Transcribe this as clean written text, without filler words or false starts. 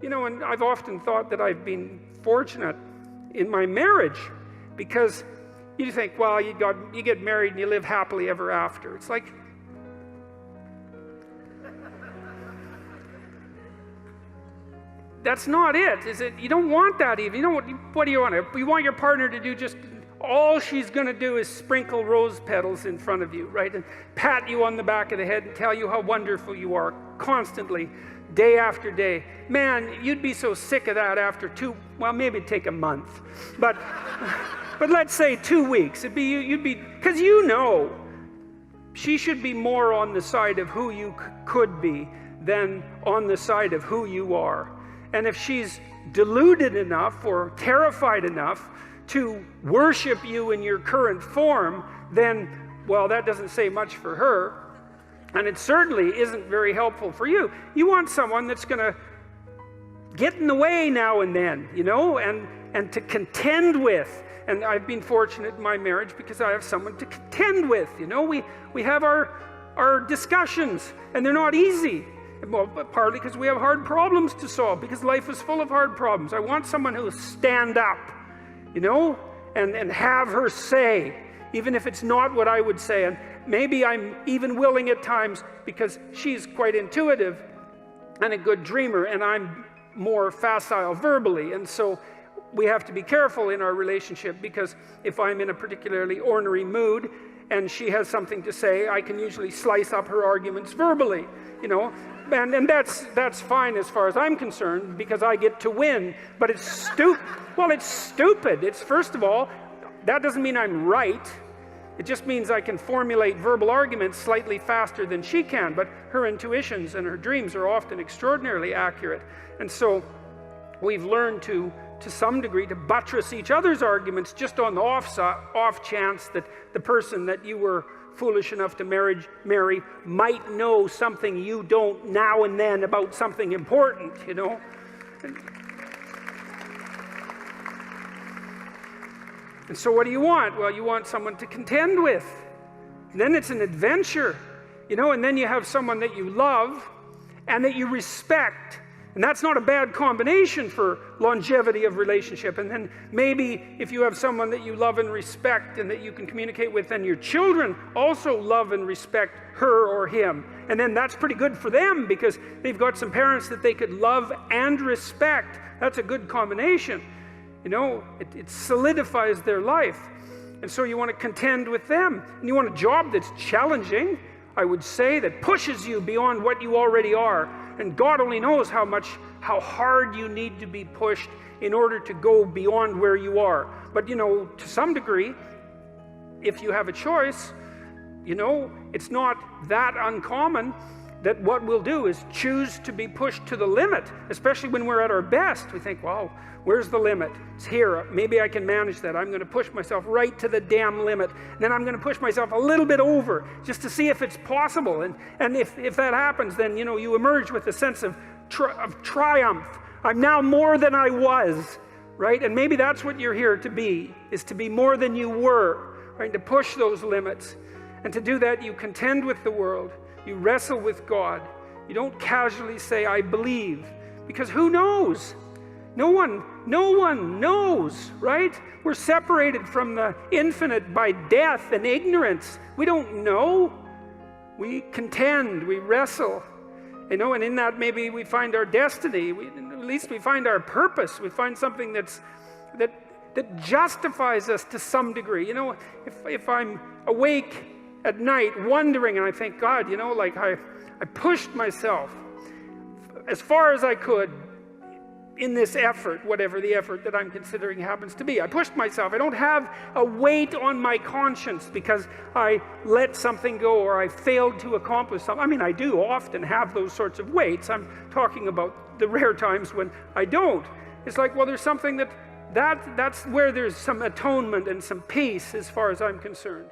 and I've often thought that I've been fortunate in my marriage, because you think, well, you get married and you live happily ever after. It's like, that's not it, is it? You don't want that even. What do you want? You want your partner to do just all she's going to do is sprinkle rose petals in front of you, right? And pat you on the back of the head and tell you how wonderful you are constantly, day after day. Man, you'd be so sick of that after maybe it'd take a month. But let's say 2 weeks. Because she should be more on the side of who you could be than on the side of who you are. And if she's deluded enough or terrified enough to worship you in your current form, then, well, that doesn't say much for her. And it certainly isn't very helpful for you. You want someone that's going to get in the way now and then, and to contend with. And I've been fortunate in my marriage because I have someone to contend with. We have our discussions, and they're not easy. Well, partly because we have hard problems to solve, because life is full of hard problems. I want someone who will stand up, and have her say, even if it's not what I would say. And maybe I'm even willing at times, because she's quite intuitive and a good dreamer, and I'm more facile verbally. And so we have to be careful in our relationship, because if I'm in a particularly ornery mood and she has something to say, I can usually slice up her arguments verbally, and that's fine as far as I'm concerned, because I get to win. But it's stupid. Well, it's stupid. It's, first of all, that doesn't mean I'm right. It just means I can formulate verbal arguments slightly faster than she can, but her intuitions and her dreams are often extraordinarily accurate. And so we've learned to some degree, to buttress each other's arguments just on the off chance that the person that you were foolish enough to marry might know something you don't now and then about something important, And so what do you want? Well, you want someone to contend with. And then it's an adventure, and then you have someone that you love and that you respect. And that's not a bad combination for longevity of relationship. And then maybe if you have someone that you love and respect and that you can communicate with, then your children also love and respect her or him. And then that's pretty good for them, because they've got some parents that they could love and respect. That's a good combination. It solidifies their life. And so you want to contend with them. And you want a job that's challenging, I would say, that pushes you beyond what you already are. And God only knows how hard you need to be pushed in order to go beyond where you are. But, to some degree, if you have a choice, it's not that uncommon that what we'll do is choose to be pushed to the limit, especially when we're at our best. We think, well, where's the limit? It's here. Maybe I can manage that. I'm going to push myself right to the damn limit. Then I'm going to push myself a little bit over just to see if it's possible. And if that happens, then, you emerge with a sense of triumph. I'm now more than I was, right? And maybe that's what you're here to be, is to be more than you were, right? To push those limits. And to do that, you contend with the world. You wrestle with God. You don't casually say, I believe, because who knows? No one knows, right? We're separated from the infinite by death and ignorance. We don't know. We contend, we wrestle, and in that maybe we find our destiny. At least we find our purpose. We find something that justifies us to some degree. If I'm awake at night wondering, and I think, God, I pushed myself as far as I could in this effort, whatever the effort that I'm considering happens to be. I pushed myself. I don't have a weight on my conscience because I let something go or I failed to accomplish something. I mean, I do often have those sorts of weights. I'm talking about the rare times when I don't. It's like, well, there's something that's where there's some atonement and some peace as far as I'm concerned.